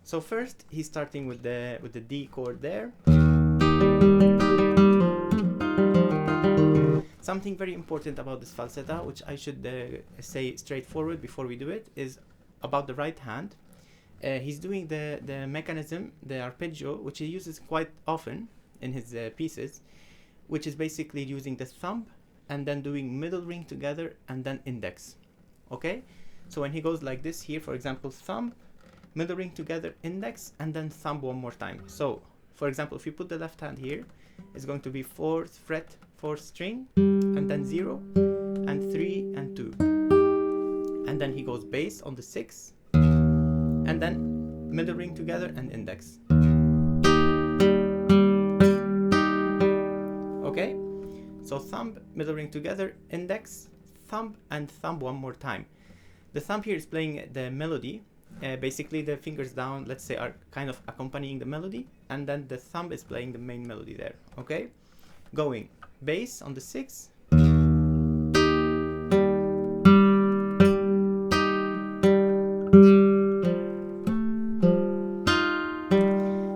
So first he's starting with the D chord there. Something very important about this falseta, which I should say straightforward before we do it, is about the right hand. He's doing the mechanism, the arpeggio, which he uses quite often in his pieces, which is basically using the thumb and then doing middle ring together and then index. Okay, so when he goes like this here, for example, thumb, middle ring together, index, and then thumb one more time. So for example, if you put the left hand here, it's going to be 4th fret, 4th string, and then 0 and 3 and 2, and then he goes bass on the 6, and then middle ring together and index. Okay, so thumb, middle ring together, index, thumb, and thumb one more time. The thumb here is playing the melody. Basically the fingers down, let's say, are kind of accompanying the melody, and then the thumb is playing the main melody there. Okay, going bass on the 6,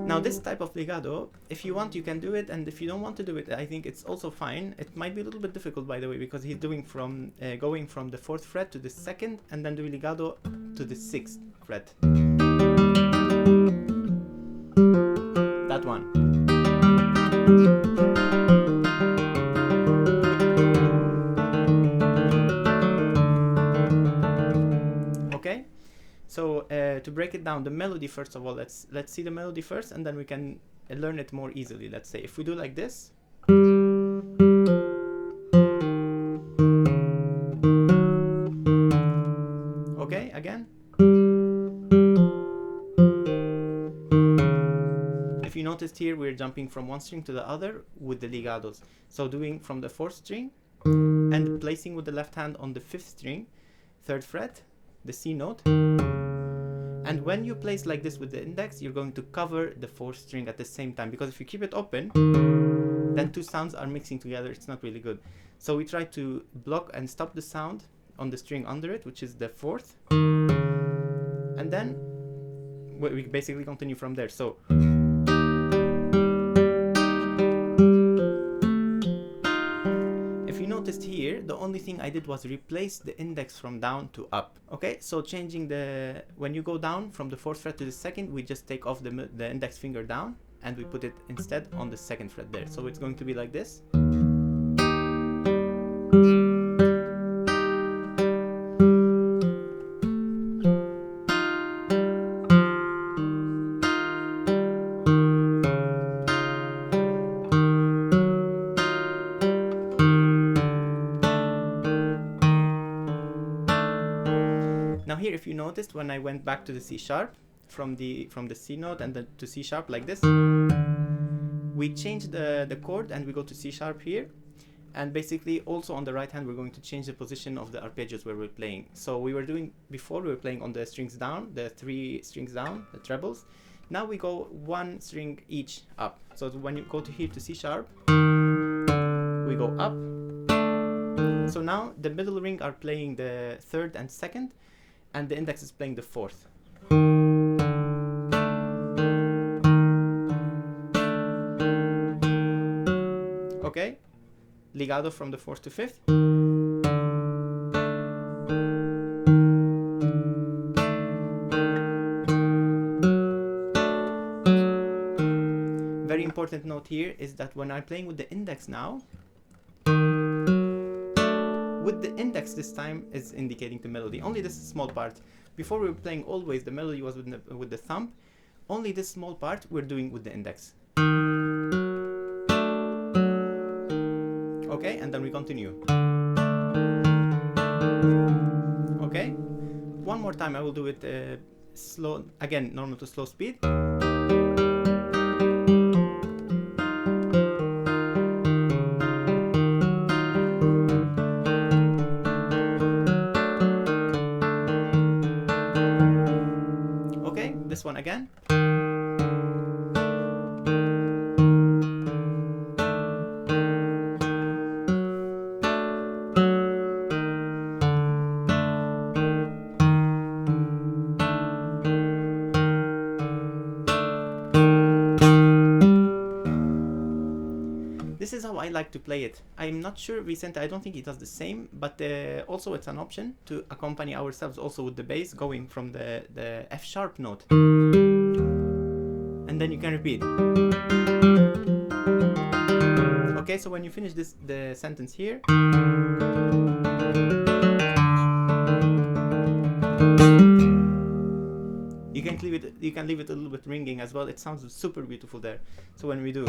now this type of legato, if you want you can do it, and if you don't want to do it, I think it's also fine. It might be a little bit difficult, by the way, because he's doing from going from the 4th fret to the 2nd and then doing legato to the 6th fret. That one. Okay, so to break it down, the melody first of all, let's see the melody first, and then we can learn it more easily. Let's say if we do like this. Okay, again. If you noticed here, we're jumping from one string to the other with the legatos. So doing from the 4th string and placing with the left hand on the 5th string, 3rd fret, the C note. And when you place like this with the index, you're going to cover the 4th string at the same time, because if you keep it open, then two sounds are mixing together. It's not really good. So we try to block and stop the sound on the string under it, which is the 4th, and then we basically continue from there. So if you noticed here, the only thing I did was replace the index from down to up. Okay, so changing the, when you go down from the 4th fret to the 2nd, we just take off the index finger down and we put it instead on the 2nd fret there. So it's going to be like this. Now here, if you noticed, when I went back to the C sharp, from the C note and then to C sharp like this, we change the chord and we go to C sharp here. And basically also on the right hand, we're going to change the position of the arpeggios where we're playing. So we were doing, before we were playing on the strings down, the 3 strings down, the trebles. Now we go 1 string each up. So when you go to here to C sharp, we go up. So now the middle ring are playing the 3rd and 2nd, and the index is playing the 4th. Okay, legato from the 4th to 5th. Very important note here is that when I'm playing with the index now, with the index this time is indicating the melody. Only this small part. Before we were playing always the melody was with the thumb. Only this small part we're doing with the index. Okay, and then we continue. Okay, one more time I will do it slow, again normal to slow speed. one again. This is how I like to play it. I'm not sure Vicente, I don't think he does the same, but also it's an option to accompany ourselves also with the bass going from the F sharp note. And then you can repeat. Okay, so when you finish the sentence here, you can leave it a little bit ringing as well. It sounds super beautiful there. So when we do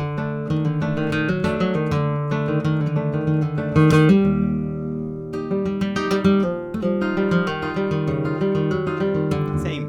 same.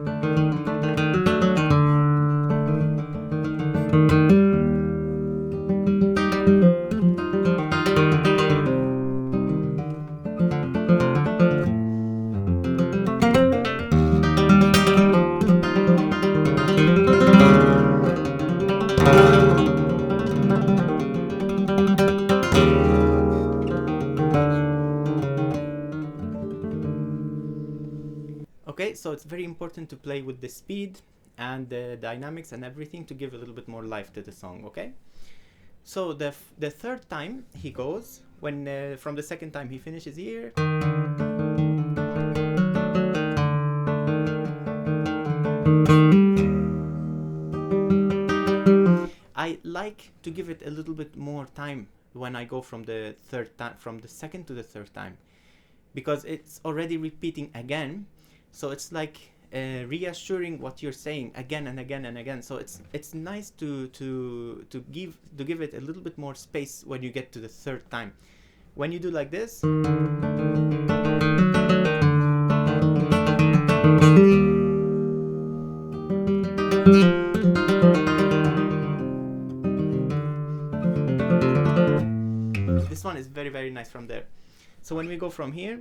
Okay, so it's very important to play with the speed and the dynamics and everything to give a little bit more life to the song, okay? So the third time he goes, when from the second time he finishes here, I like to give it a little bit more time when I go from the third time, from the second to the third time, because it's already repeating again. So it's like reassuring what you're saying again and again and again. So it's nice to give it a little bit more space when you get to the third time. When you do like this, this one is very, very nice from there. So when we go from here,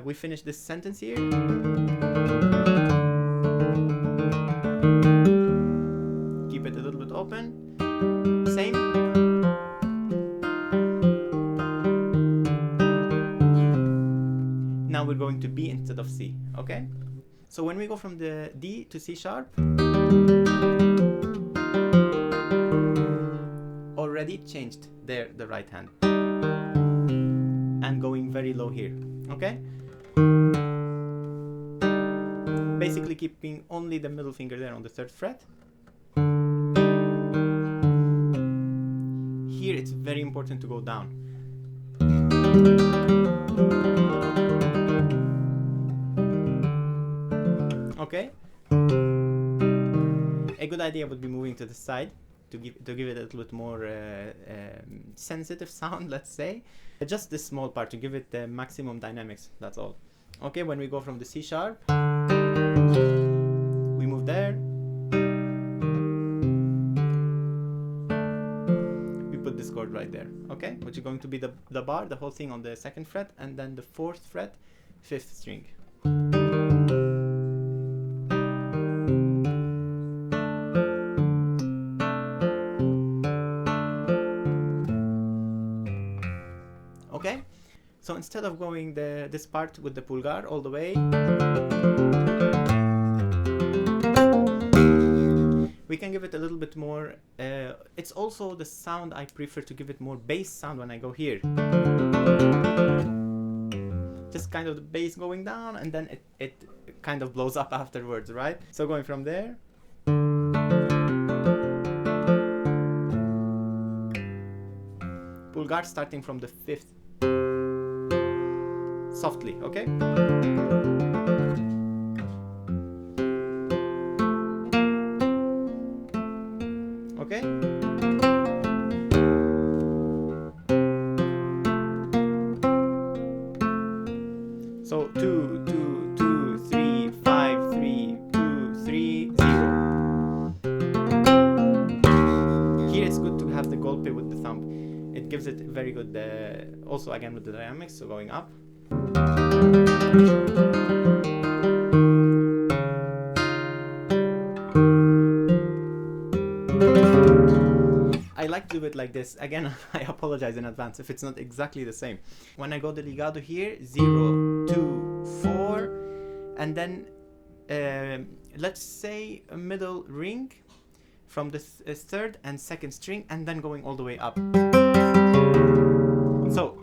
we finish this sentence here. Keep it a little bit open. Same. Now we're going to B instead of C, okay? So when we go from the D to C sharp, already changed there the right hand. And going very low here, okay? Basically keeping only the middle finger there on the third fret. Here it's very important to go down. Okay? A good idea would be moving to the side to give it a little bit more sensitive sound, let's say. Just this small part to give it the maximum dynamics, that's all. Okay, when we go from the C sharp, we move there. We put this chord right there, okay? Which is going to be the bar, the whole thing on the second fret, and then the fourth fret, fifth string. Okay, so instead of going this part with the pulgar all the way, we can give it a little bit more. It's also the sound I prefer to give it more bass sound when I go here. Just kind of the bass going down, and then it kind of blows up afterwards, right? So going from there. Pulgar starting from the fifth. Softly, okay? Okay? So 2, 2, 2, 3, 5, 3, 2, 3, 0. Here it's good to have the golpe with the thumb. It gives it very good, also again with the dynamics, so going up. like to do it like this. Again, I apologize in advance if it's not exactly the same. When I go the legato here, 0, 2, 4, and then let's say a middle ring from the third and second string, and then going all the way up. So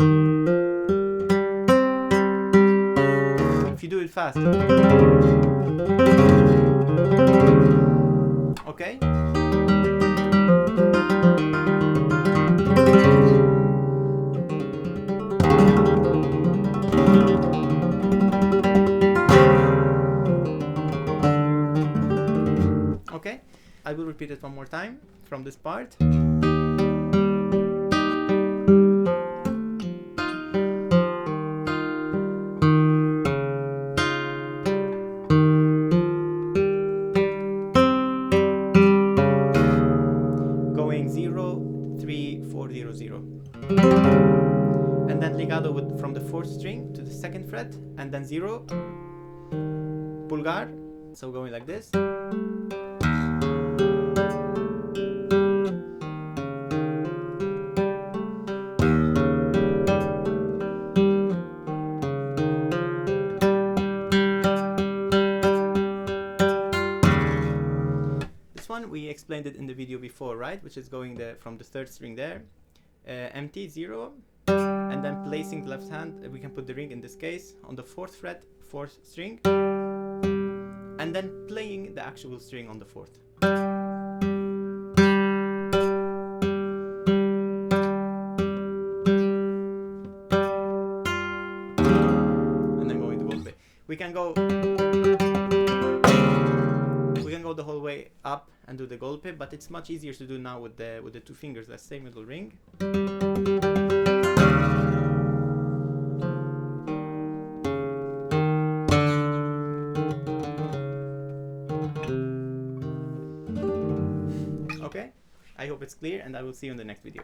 if you do it fast, okay. Okay, I will repeat it one more time from this part. Going 0, 3, 4, 0, 0. And then legato from the fourth string to the second fret, and then 0, pulgar, so going like this. This one we explained it in the video before, right? Which is going from the third string there, empty, 0, and then placing the left hand, we can put the ring in this case on the fourth fret, fourth string, and then playing the actual string on the fourth. And then going to golpe. We can go the whole way up and do the golpe, but it's much easier to do now with the two fingers. Let's say middle ring. Okay, I hope it's clear, and I will see you in the next video.